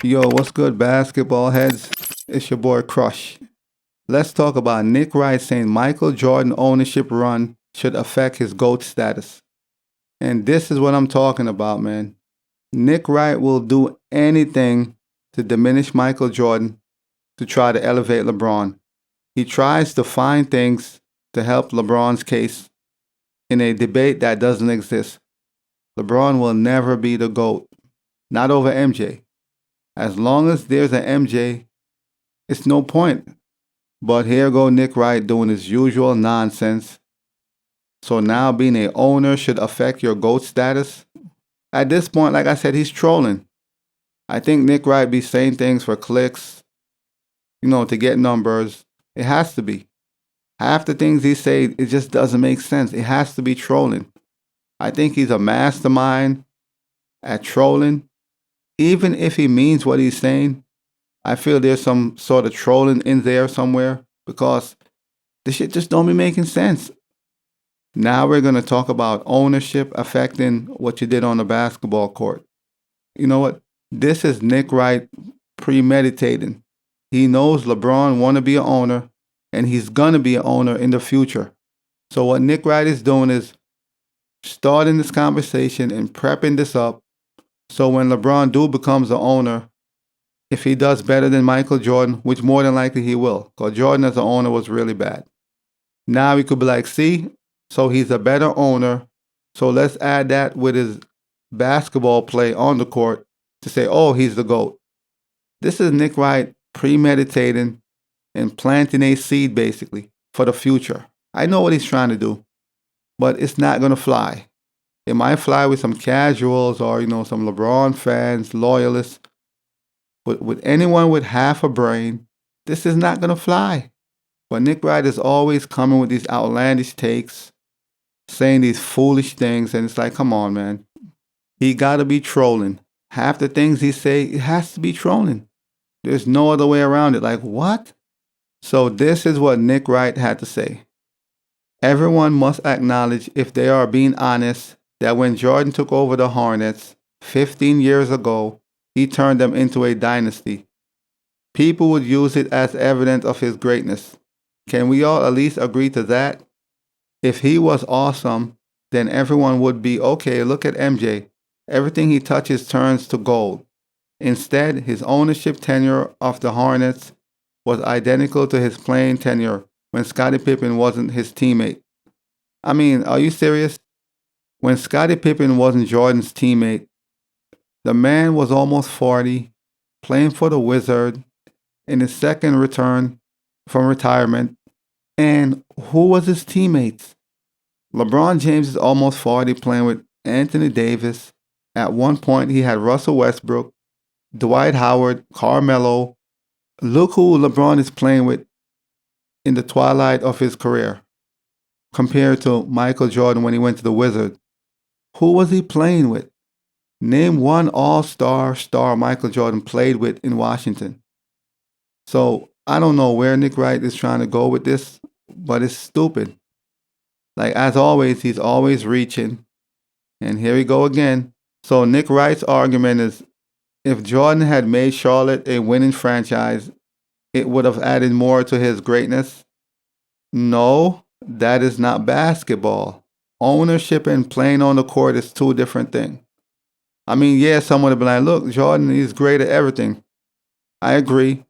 Yo, what's good, basketball heads? It's your boy Crush. Let's talk about Nick Wright saying Michael Jordan ownership run should affect his GOAT status. And this is what I'm talking about, man. Nick Wright will do anything to diminish Michael Jordan to try to elevate LeBron. He tries to find things to help LeBron's case in a debate that doesn't exist. LeBron will never be the GOAT, not over MJ. As long as there's an MJ, it's no point. But here go Nick Wright doing his usual nonsense. So now being a owner should affect your GOAT status? At this point, like I said, he's trolling. I think Nick Wright be saying things for clicks, to get numbers. It has to be. Half the things he say, it just doesn't make sense. It has to be trolling. I think he's a mastermind at trolling. Even if he means what he's saying, I feel there's some sort of trolling in there somewhere because this shit just don't be making sense. Now we're going to talk about ownership affecting what you did on the basketball court. You know what? This is Nick Wright premeditating. He knows LeBron want to be an owner, and he's going to be an owner in the future. So what Nick Wright is doing is starting this conversation and prepping this up so when LeBron becomes the owner, if he does better than Michael Jordan, which more than likely he will, because Jordan as an owner was really bad. Now he could be like, see, so he's a better owner. So let's add that with his basketball play on the court to say, oh, he's the GOAT. This is Nick Wright premeditating and planting a seed basically for the future. I know what he's trying to do, but it's not going to fly. It might fly with some casuals or, some LeBron fans, loyalists. But with anyone with half a brain, this is not going to fly. But Nick Wright is always coming with these outlandish takes, saying these foolish things, and it's like, come on, man. He got to be trolling. Half the things he say, it has to be trolling. There's no other way around it. Like, what? So this is what Nick Wright had to say. Everyone must acknowledge, if they are being honest, that when Jordan took over the Hornets 15 years ago, he turned them into a dynasty. People would use it as evidence of his greatness. Can we all at least agree to that? If he was awesome, then everyone would be, okay, look at MJ. Everything he touches turns to gold. Instead, his ownership tenure of the Hornets was identical to his playing tenure when Scottie Pippen wasn't his teammate. I mean, are you serious? When Scottie Pippen wasn't Jordan's teammate, the man was almost 40, playing for the Wizards in his second return from retirement. And who was his teammates? LeBron James is almost 40, playing with Anthony Davis. At one point, he had Russell Westbrook, Dwight Howard, Carmelo. Look who LeBron is playing with in the twilight of his career compared to Michael Jordan when he went to the Wizards. Who was he playing with? Name one all-star star Michael Jordan played with in Washington. So I don't know where Nick Wright is trying to go with this, but it's stupid. Like, as always, he's always reaching. And here we go again. So Nick Wright's argument is, if Jordan had made Charlotte a winning franchise, it would have added more to his greatness. No, that is not basketball. Ownership and playing on the court is two different things. I mean, yeah, someone would be like, look, Jordan is great at everything. I agree.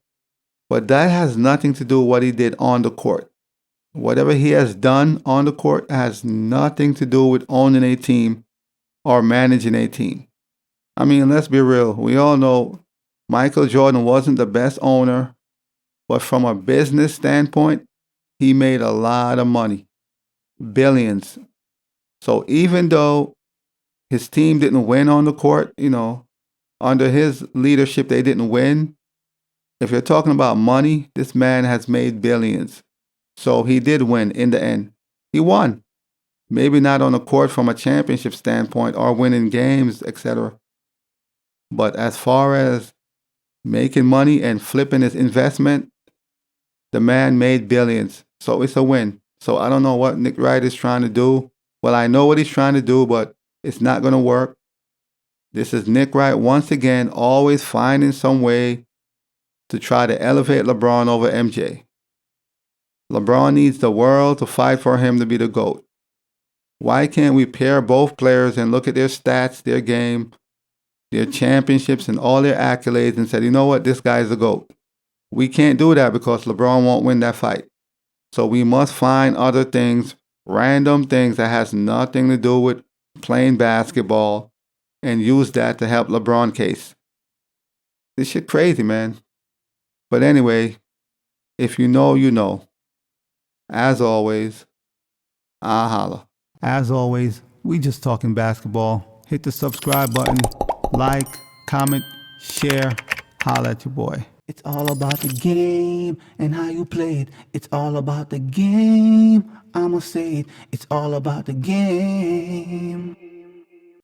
But that has nothing to do with what he did on the court. Whatever he has done on the court has nothing to do with owning a team or managing a team. I mean, let's be real. We all know Michael Jordan wasn't the best owner, but from a business standpoint, he made a lot of money. Billions. So even though his team didn't win on the court, under his leadership, they didn't win. If you're talking about money, this man has made billions. So he did win in the end. He won. Maybe not on the court from a championship standpoint or winning games, etc. But as far as making money and flipping his investment, the man made billions. So it's a win. So I don't know what Nick Wright is trying to do. Well, I know what he's trying to do, but it's not going to work. This is Nick Wright once again, always finding some way to try to elevate LeBron over MJ. LeBron needs the world to fight for him to be the GOAT. Why can't we pair both players and look at their stats, their game, their championships, and all their accolades and say, you know what, this guy's the GOAT? We can't do that because LeBron won't win that fight. So we must find other things, random things that has nothing to do with playing basketball, and use that to help LeBron case. This shit crazy, man. But anyway, if you know, you know. As always, I holla. As always, we just talking basketball. Hit the subscribe button, like, comment, share, holla at your boy. It's all about the game and how you play it. It's all about the game. I'ma say it. It's all about the game.